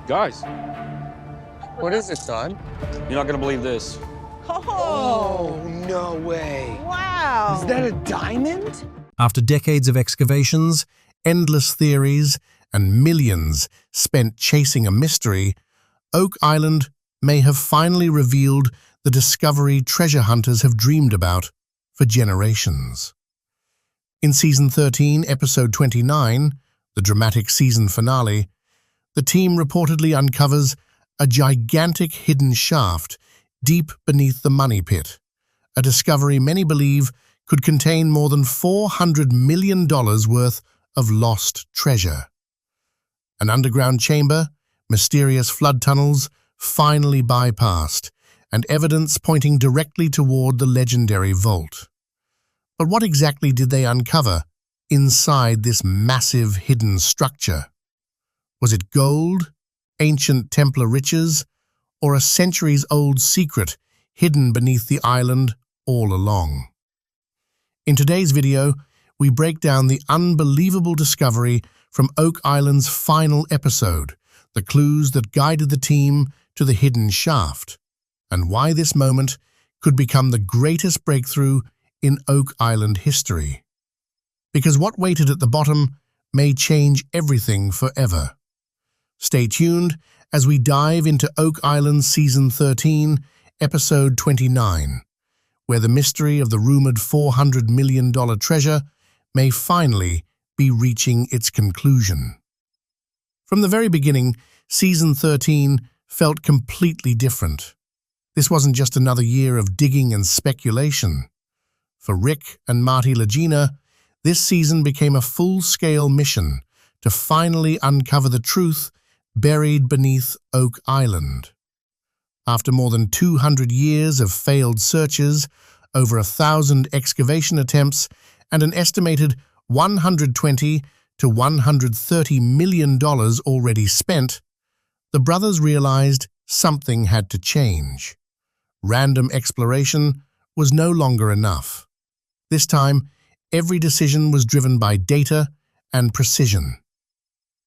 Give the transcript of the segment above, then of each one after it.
Guys, What is it, son? you're not gonna believe this. Oh, no way. Wow. Is that a diamond? After decades of excavations, endless theories, and millions spent chasing a mystery, Oak Island may have finally revealed the discovery treasure hunters have dreamed about for generations. In Season 13, Episode 29, the dramatic season finale, the team reportedly uncovers a gigantic hidden shaft deep beneath the money pit, a discovery many believe could contain more than $400 million worth of lost treasure. An underground chamber, mysterious flood tunnels finally bypassed, and evidence pointing directly toward the legendary vault. But what exactly did they uncover inside this massive hidden structure? Was it gold, ancient Templar riches, or a centuries-old secret hidden beneath the island all along? In today's video, we break down the unbelievable discovery from Oak Island's final episode, the clues that guided the team to the hidden shaft, and why this moment could become the greatest breakthrough in Oak Island history. Because what waited at the bottom may change everything forever. Stay tuned as we dive into Oak Island Season 13, Episode 29, where the mystery of the rumored $400 million treasure may finally be reaching its conclusion. From the very beginning, Season 13 felt completely different. This wasn't just another year of digging and speculation. For Rick and Marty Lagina, this season became a full-scale mission to finally uncover the truth buried beneath Oak Island. After more than 200 years of failed searches, over 1,000 excavation attempts, and an estimated $120 to $130 million already spent, the brothers realized something had to change. Random exploration was no longer enough. This time, every decision was driven by data and precision.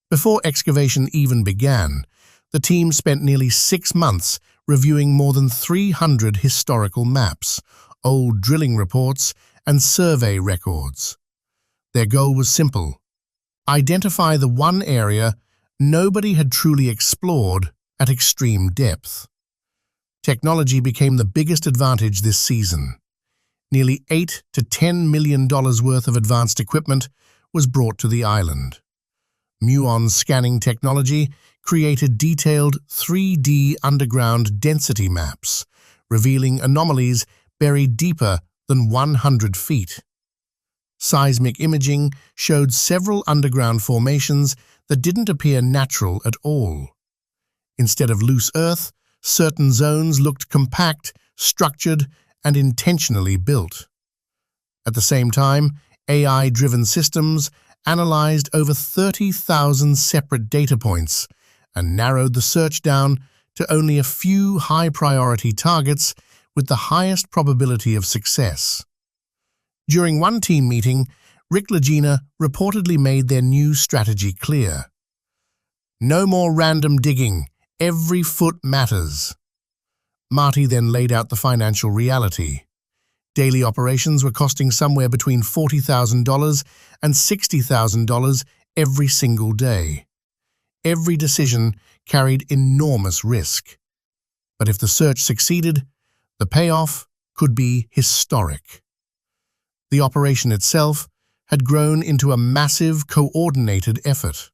Before excavation even began, the team spent nearly 6 months reviewing more than 300 historical maps, old drilling reports, and survey records. Their goal was simple: identify the one area nobody had truly explored at extreme depth. Technology became the biggest advantage this season. Nearly $8 to $10 million worth of advanced equipment was brought to the island. Muon scanning technology created detailed 3D underground density maps, revealing anomalies buried deeper than 100 feet. Seismic imaging showed several underground formations that didn't appear natural at all. Instead of loose earth, certain zones looked compact, structured, and intentionally built. At the same time, AI-driven systems analyzed over 30,000 separate data points and narrowed the search down to only a few high-priority targets with the highest probability of success. During one team meeting, Rick Lagina reportedly made their new strategy clear. No more random digging. Every foot matters. Marty then laid out the financial reality. Daily operations were costing somewhere between $40,000 and $60,000 every single day. Every decision carried enormous risk. But if the search succeeded, the payoff could be historic. The operation itself had grown into a massive, coordinated effort.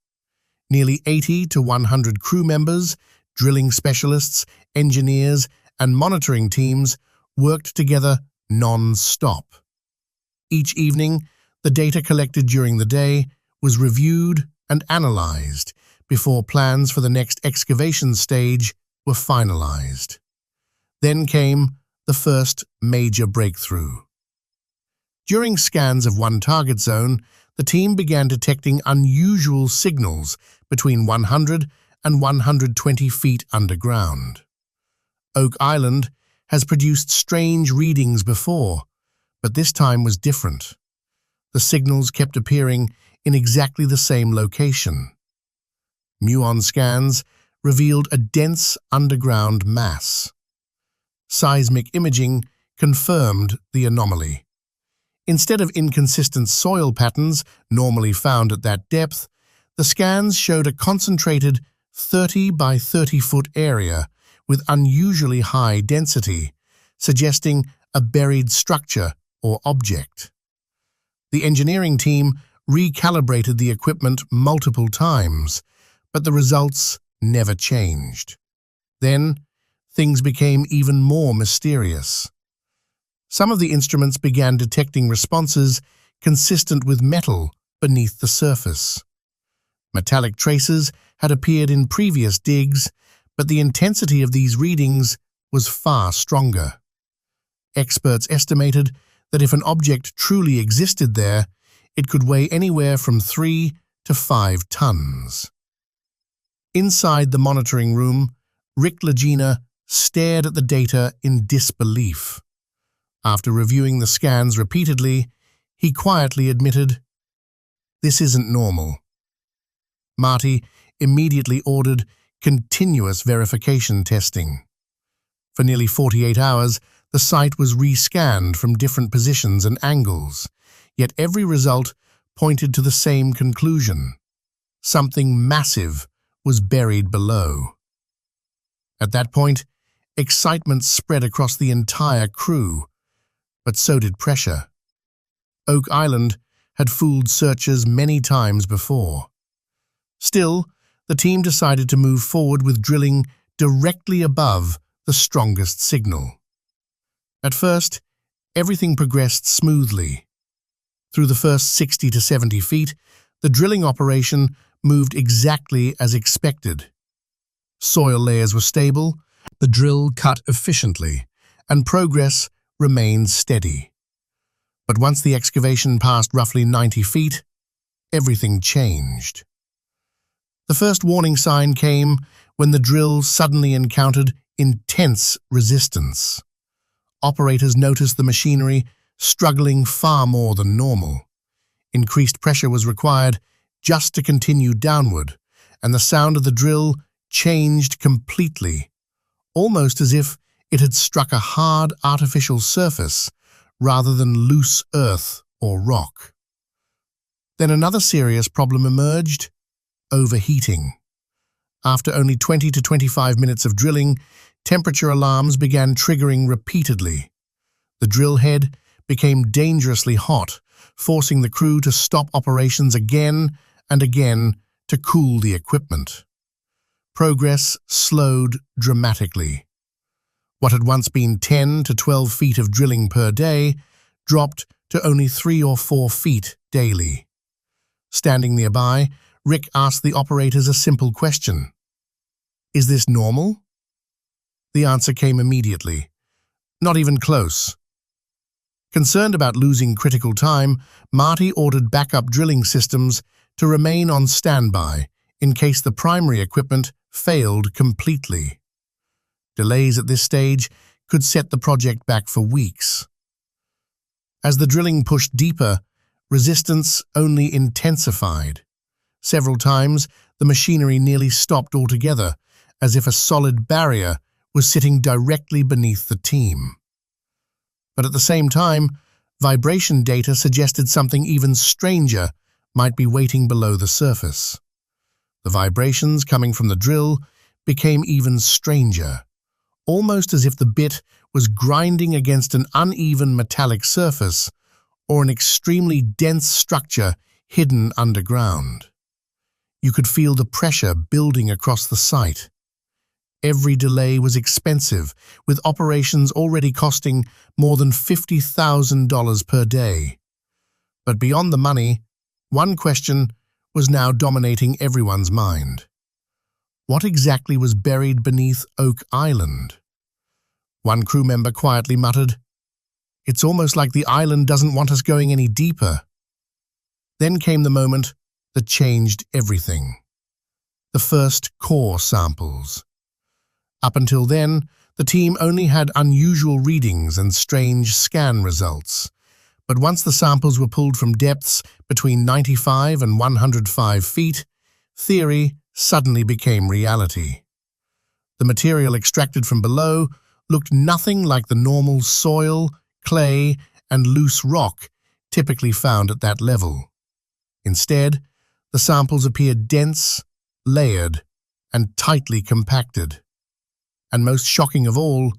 Nearly 80 to 100 crew members, drilling specialists, engineers, and monitoring teams worked together non-stop. Each evening, the data collected during the day was reviewed and analyzed before plans for the next excavation stage were finalized. Then came the first major breakthrough. During scans of one target zone, the team began detecting unusual signals between 100 and 120 feet underground. Oak Island has produced strange readings before, but this time was different. The signals kept appearing in exactly the same location. Muon scans revealed a dense underground mass. Seismic imaging confirmed the anomaly. Instead of inconsistent soil patterns normally found at that depth, the scans showed a concentrated 30 by 30-foot area with unusually high density, suggesting a buried structure or object. The engineering team recalibrated the equipment multiple times, but the results never changed. Then, things became even more mysterious. Some of the instruments began detecting responses consistent with metal beneath the surface. Metallic traces had appeared in previous digs, but the intensity of these readings was far stronger. Experts estimated that if an object truly existed there, it could weigh anywhere from 3 to 5 tons. Inside the monitoring room, Rick Lagina stared at the data in disbelief. After reviewing the scans repeatedly, he quietly admitted, "This isn't normal." Marty immediately ordered continuous verification testing. For nearly 48 hours, the site was rescanned from different positions and angles, yet every result pointed to the same conclusion. Something massive was buried below. At that point, excitement spread across the entire crew, but so did pressure. Oak Island had fooled searchers many times before. Still, the team decided to move forward with drilling directly above the strongest signal. At first, everything progressed smoothly. Through the first 60 to 70 feet, the drilling operation moved exactly as expected. Soil layers were stable, the drill cut efficiently, and progress remained steady. But once the excavation passed roughly 90 feet, everything changed. The first warning sign came when the drill suddenly encountered intense resistance. Operators noticed the machinery struggling far more than normal. Increased pressure was required just to continue downward, and the sound of the drill changed completely, almost as if it had struck a hard artificial surface rather than loose earth or rock. Then another serious problem emerged: overheating. After only 20 to 25 minutes of drilling, temperature alarms began triggering repeatedly. The drill head became dangerously hot, forcing the crew to stop operations again and again to cool the equipment. Progress slowed dramatically. What had once been 10 to 12 feet of drilling per day dropped to only 3 or 4 feet daily. Standing nearby, Rick asked the operators a simple question: "Is this normal?" The answer came immediately: "Not even close." Concerned about losing critical time, Marty ordered backup drilling systems to remain on standby in case the primary equipment failed completely. Delays at this stage could set the project back for weeks. As the drilling pushed deeper, resistance only intensified. Several times, the machinery nearly stopped altogether, as if a solid barrier was sitting directly beneath the team. But at the same time, vibration data suggested something even stranger might be waiting below the surface. The vibrations coming from the drill became even stranger, almost as if the bit was grinding against an uneven metallic surface or an extremely dense structure hidden underground. You could feel the pressure building across the site. Every delay was expensive, with operations already costing more than $50,000 per day. But beyond the money, one question was now dominating everyone's mind. What exactly was buried beneath Oak Island? One crew member quietly muttered, "It's almost like the island doesn't want us going any deeper." Then came the moment that changed everything: the first core samples. Up until then, the team only had unusual readings and strange scan results. But once the samples were pulled from depths between 95 and 105 feet, theory suddenly became reality. The material extracted from below looked nothing like the normal soil, clay, and loose rock typically found at that level. Instead, the samples appeared dense, layered, and tightly compacted. And most shocking of all,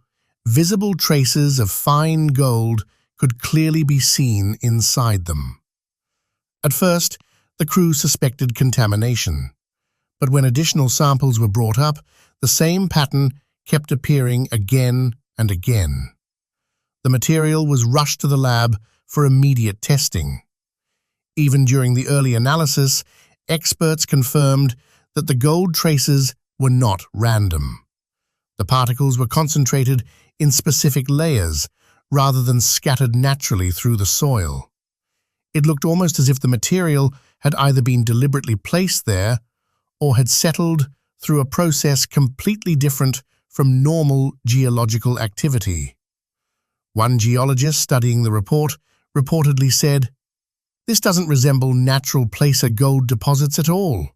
visible traces of fine gold could clearly be seen inside them. At first, the crew suspected contamination, but when additional samples were brought up, the same pattern kept appearing again and again. The material was rushed to the lab for immediate testing. Even during the early analysis, experts confirmed that the gold traces were not random. The particles were concentrated in specific layers rather than scattered naturally through the soil. It looked almost as if the material had either been deliberately placed there or had settled through a process completely different from normal geological activity. One geologist studying the report reportedly said, "This doesn't resemble natural placer gold deposits at all.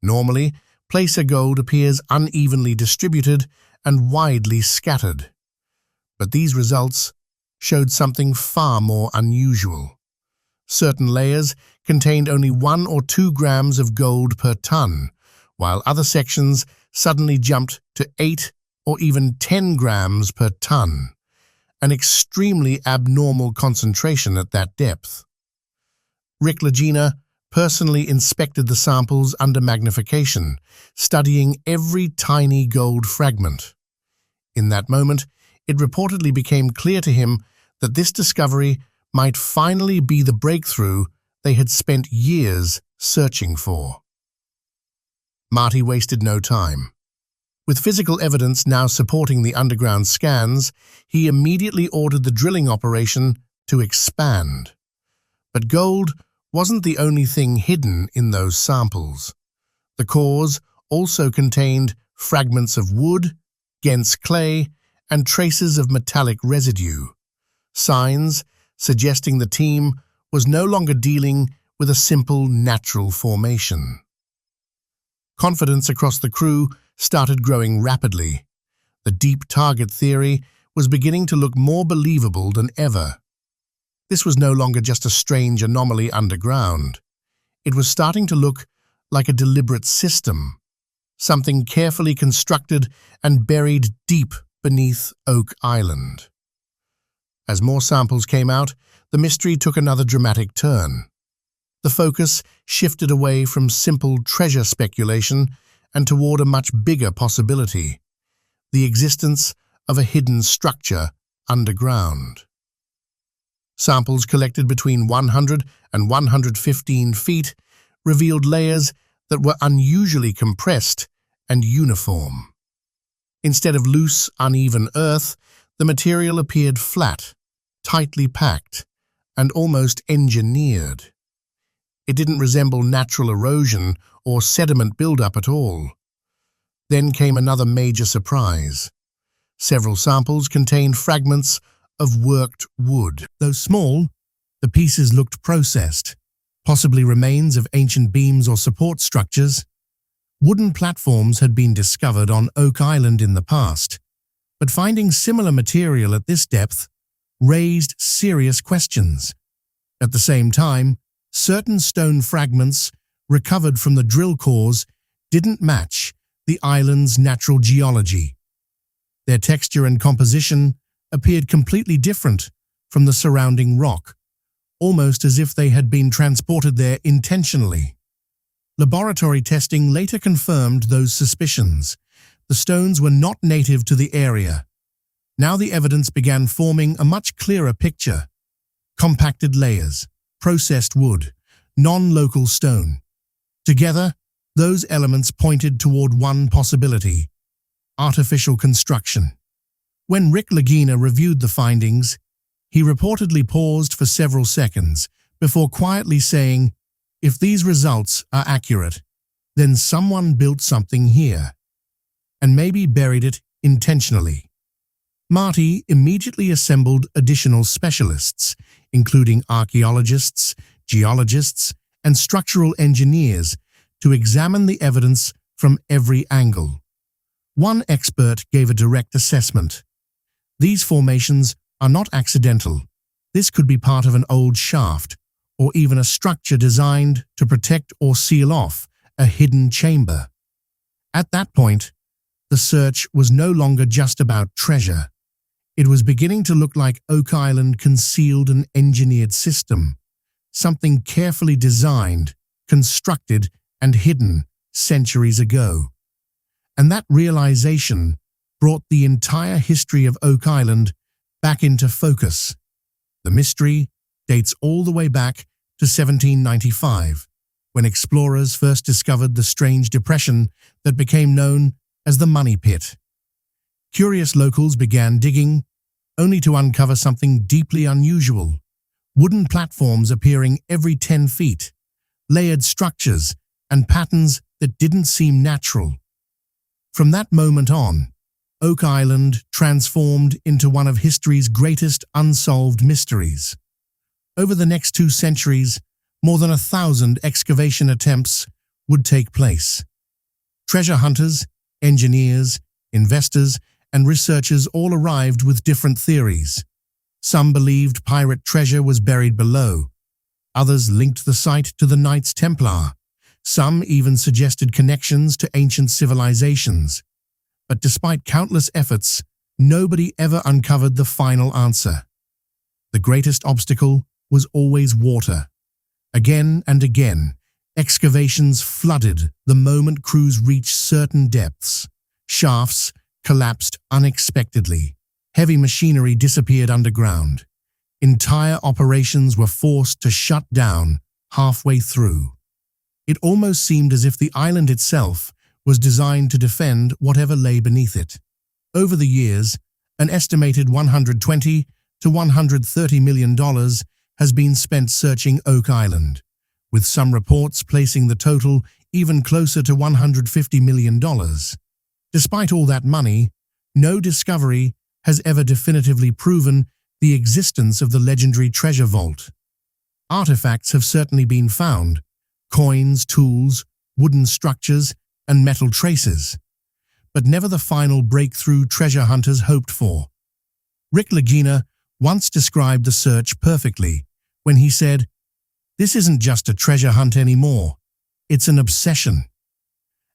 Normally, placer gold appears unevenly distributed and widely scattered. But these results showed something far more unusual. Certain layers contained only 1 or 2 grams of gold per ton, while other sections suddenly jumped to 8 or even 10 grams per ton, an extremely abnormal concentration at that depth." Rick Lagina personally inspected the samples under magnification, studying every tiny gold fragment. In that moment, it reportedly became clear to him that this discovery might finally be the breakthrough they had spent years searching for. Marty wasted no time. With physical evidence now supporting the underground scans, he immediately ordered the drilling operation to expand. But gold wasn't the only thing hidden in those samples. The cores also contained fragments of wood, Ghent's clay, and traces of metallic residue, signs suggesting the team was no longer dealing with a simple natural formation. Confidence across the crew started growing rapidly. The deep target theory was beginning to look more believable than ever. This was no longer just a strange anomaly underground. It was starting to look like a deliberate system, something carefully constructed and buried deep beneath Oak Island. As more samples came out, the mystery took another dramatic turn. The focus shifted away from simple treasure speculation and toward a much bigger possibility: the existence of a hidden structure underground. Samples collected between 100 and 115 feet revealed layers that were unusually compressed and uniform. Instead of loose, uneven earth, the material appeared flat, tightly packed, and almost engineered. It didn't resemble natural erosion or sediment buildup at all. Then came another major surprise. Several samples contained fragments of worked wood. Though small, the pieces looked processed, possibly remains of ancient beams or support structures. Wooden platforms had been discovered on Oak Island in the past, but finding similar material at this depth raised serious questions. At the same time, certain stone fragments recovered from the drill cores didn't match the island's natural geology. Their texture and composition appeared completely different from the surrounding rock, almost as if they had been transported there intentionally. Laboratory testing later confirmed those suspicions. The stones were not native to the area. Now the evidence began forming a much clearer picture: compacted layers, processed wood, non-local stone. Together, those elements pointed toward one possibility: artificial construction. When Rick Lagina reviewed the findings, he reportedly paused for several seconds before quietly saying, "If these results are accurate, then someone built something here, and maybe buried it intentionally." Marty immediately assembled additional specialists, including archaeologists, geologists, and structural engineers, to examine the evidence from every angle. One expert gave a direct assessment. These formations are not accidental. This could be part of an old shaft, or even a structure designed to protect or seal off a hidden chamber. At that point, the search was no longer just about treasure. It was beginning to look like Oak Island concealed an engineered system, something carefully designed, constructed, and hidden centuries ago. And that realization brought the entire history of Oak Island back into focus. The mystery dates all the way back to 1795, when explorers first discovered the strange depression that became known as the Money Pit. Curious locals began digging, only to uncover something deeply unusual: wooden platforms appearing every 10 feet, layered structures, and patterns that didn't seem natural. From that moment on, Oak Island transformed into one of history's greatest unsolved mysteries. Over the next 2 centuries, more than 1,000 excavation attempts would take place. Treasure hunters, engineers, investors, and researchers all arrived with different theories. Some believed pirate treasure was buried below. Others linked the site to the Knights Templar. Some even suggested connections to ancient civilizations. But despite countless efforts, nobody ever uncovered the final answer. The greatest obstacle was always water. Again and again, excavations flooded the moment crews reached certain depths. Shafts collapsed unexpectedly. Heavy machinery disappeared underground. Entire operations were forced to shut down halfway through. It almost seemed as if the island itself was designed to defend whatever lay beneath it. Over the years, an estimated $120 to $130 million has been spent searching Oak Island, with some reports placing the total even closer to $150 million. Despite all that money, no discovery has ever definitively proven the existence of the legendary treasure vault. Artifacts have certainly been found: coins, tools, wooden structures, and metal traces, but never the final breakthrough treasure hunters hoped for. Rick Lagina once described the search perfectly when he said, "This isn't just a treasure hunt anymore, it's an obsession."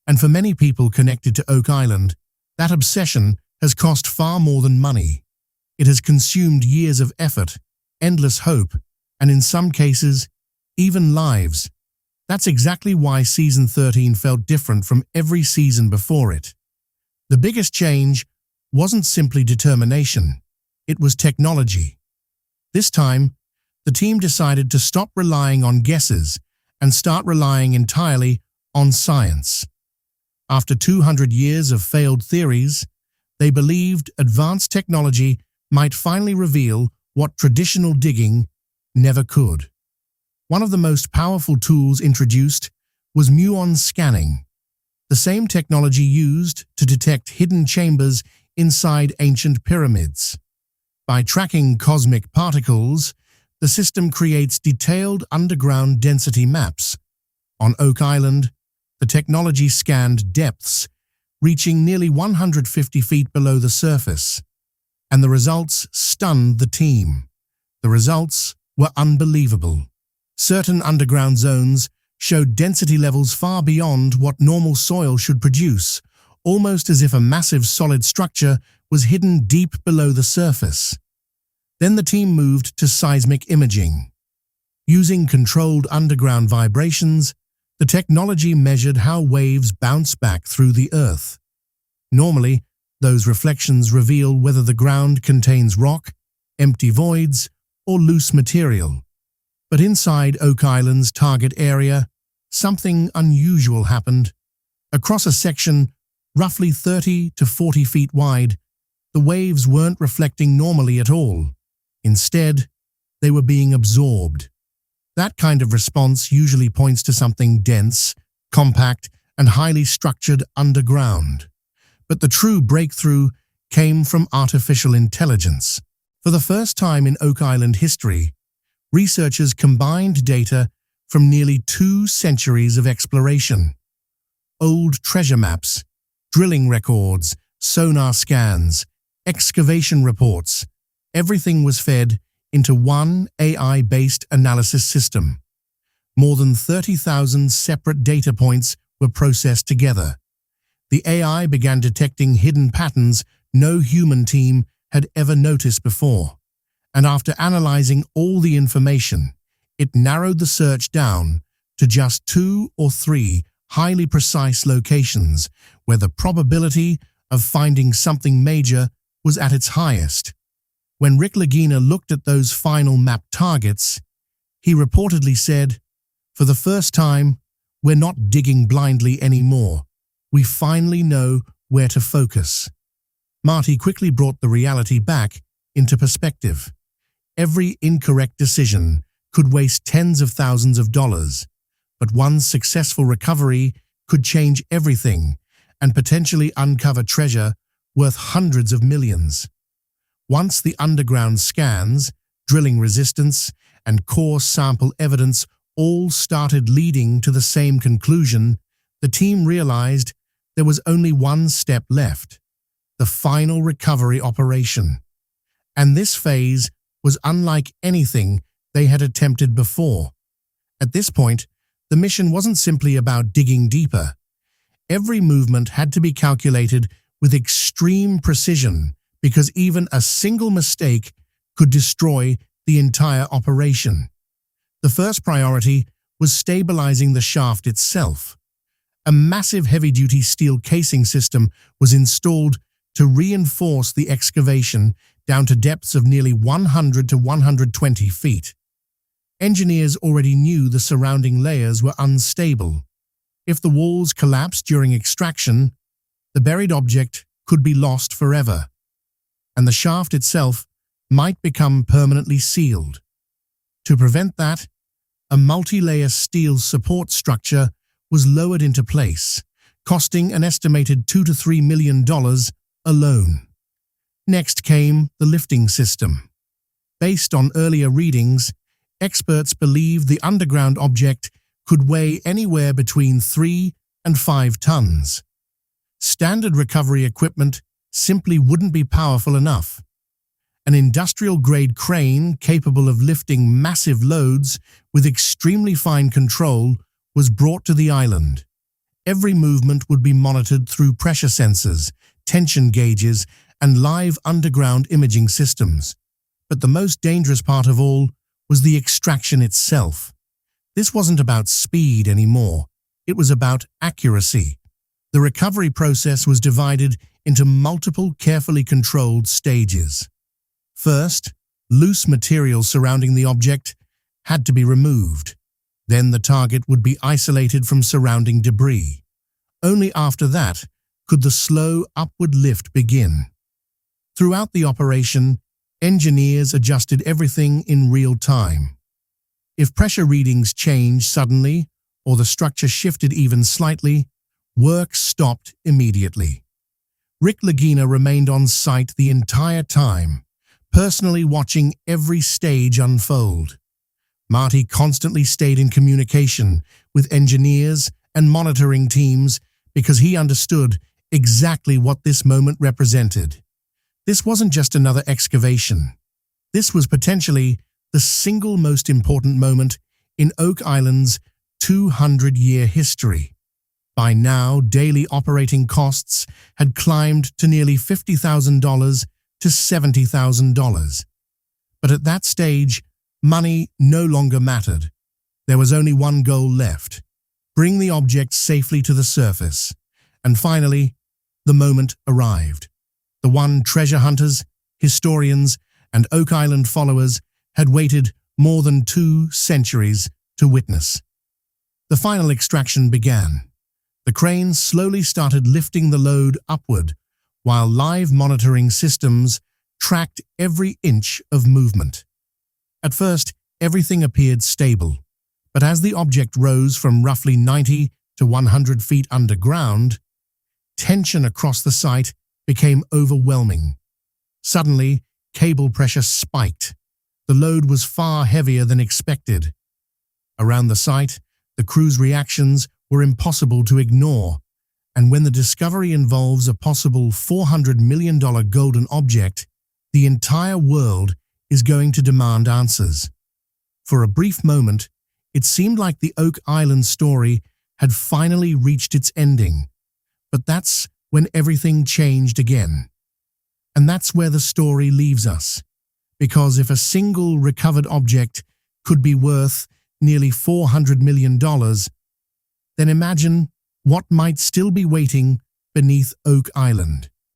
And for many people connected to Oak Island, that obsession has cost far more than money. It has consumed years of effort, endless hope, and in some cases, even lives. That's exactly why Season 13 felt different from every season before it. The biggest change wasn't simply determination, it was technology. This time, the team decided to stop relying on guesses and start relying entirely on science. After 200 years of failed theories, they believed advanced technology might finally reveal what traditional digging never could. One of the most powerful tools introduced was muon scanning, the same technology used to detect hidden chambers inside ancient pyramids. By tracking cosmic particles, the system creates detailed underground density maps. On Oak Island, the technology scanned depths, reaching nearly 150 feet below the surface, and the results stunned the team. The results were unbelievable. Certain underground zones showed density levels far beyond what normal soil should produce, almost as if a massive solid structure was hidden deep below the surface. Then the team moved to seismic imaging. Using controlled underground vibrations, the technology measured how waves bounce back through the earth. Normally, those reflections reveal whether the ground contains rock, empty voids, or loose material. But inside Oak Island's target area, something unusual happened. Across a section roughly 30 to 40 feet wide, the waves weren't reflecting normally at all. Instead, they were being absorbed. That kind of response usually points to something dense, compact, and highly structured underground. But the true breakthrough came from artificial intelligence. For the first time in Oak Island history, researchers combined data from nearly 2 centuries of exploration. Old treasure maps, drilling records, sonar scans, excavation reports. Everything was fed into one AI-based analysis system. More than 30,000 separate data points were processed together. The AI began detecting hidden patterns no human team had ever noticed before. And after analyzing all the information, it narrowed the search down to just 2 or 3 highly precise locations where the probability of finding something major was at its highest. When Rick Lagina looked at those final map targets, he reportedly said, "For the first time, we're not digging blindly anymore. We finally know where to focus." Marty quickly brought the reality back into perspective. Every incorrect decision could waste tens of thousands of dollars, but one successful recovery could change everything and potentially uncover treasure worth hundreds of millions. Once the underground scans, drilling resistance, and core sample evidence all started leading to the same conclusion, the team realized there was only one step left: the final recovery operation. And this phase was unlike anything they had attempted before. At this point, the mission wasn't simply about digging deeper. Every movement had to be calculated with extreme precision because even a single mistake could destroy the entire operation. The first priority was stabilizing the shaft itself. A massive heavy-duty steel casing system was installed to reinforce the excavation down to depths of nearly 100 to 120 feet. Engineers already knew the surrounding layers were unstable. If the walls collapsed during extraction, the buried object could be lost forever, and the shaft itself might become permanently sealed. To prevent that, a multi-layer steel support structure was lowered into place, costing an estimated $2 to $3 million alone. Next came the lifting system. Based on earlier readings, experts believed the underground object could weigh anywhere between 3 and 5 tons. Standard recovery equipment simply wouldn't be powerful enough. An industrial-grade crane capable of lifting massive loads with extremely fine control was brought to the island. Every movement would be monitored through pressure sensors, tension gauges, and live underground imaging systems. But the most dangerous part of all was the extraction itself. This wasn't about speed anymore. It was about accuracy. The recovery process was divided into multiple carefully controlled stages. First, loose material surrounding the object had to be removed. Then the target would be isolated from surrounding debris. Only after that could the slow upward lift begin. Throughout the operation, engineers adjusted everything in real time. If pressure readings changed suddenly or the structure shifted even slightly, work stopped immediately. Rick Lagina remained on site the entire time, personally watching every stage unfold. Marty constantly stayed in communication with engineers and monitoring teams because he understood exactly what this moment represented. This wasn't just another excavation. This was potentially the single most important moment in Oak Island's 200-year history. By now, daily operating costs had climbed to nearly $50,000 to $70,000. But at that stage, money no longer mattered. There was only one goal left: bring the object safely to the surface. And finally, the moment arrived. The one treasure hunters, historians, and Oak Island followers had waited more than 2 centuries to witness. The final extraction began. The crane slowly started lifting the load upward, while live monitoring systems tracked every inch of movement. At first, everything appeared stable, but as the object rose from roughly 90 to 100 feet underground, tension across the site became overwhelming. Suddenly, cable pressure spiked. The load was far heavier than expected. Around the site, the crew's reactions were impossible to ignore. And when the discovery involves a possible $400 million golden object, the entire world is going to demand answers. For a brief moment, it seemed like the Oak Island story had finally reached its ending. But that's when everything changed again. And that's where the story leaves us. Because if a single recovered object could be worth nearly $400 million, then imagine what might still be waiting beneath Oak Island.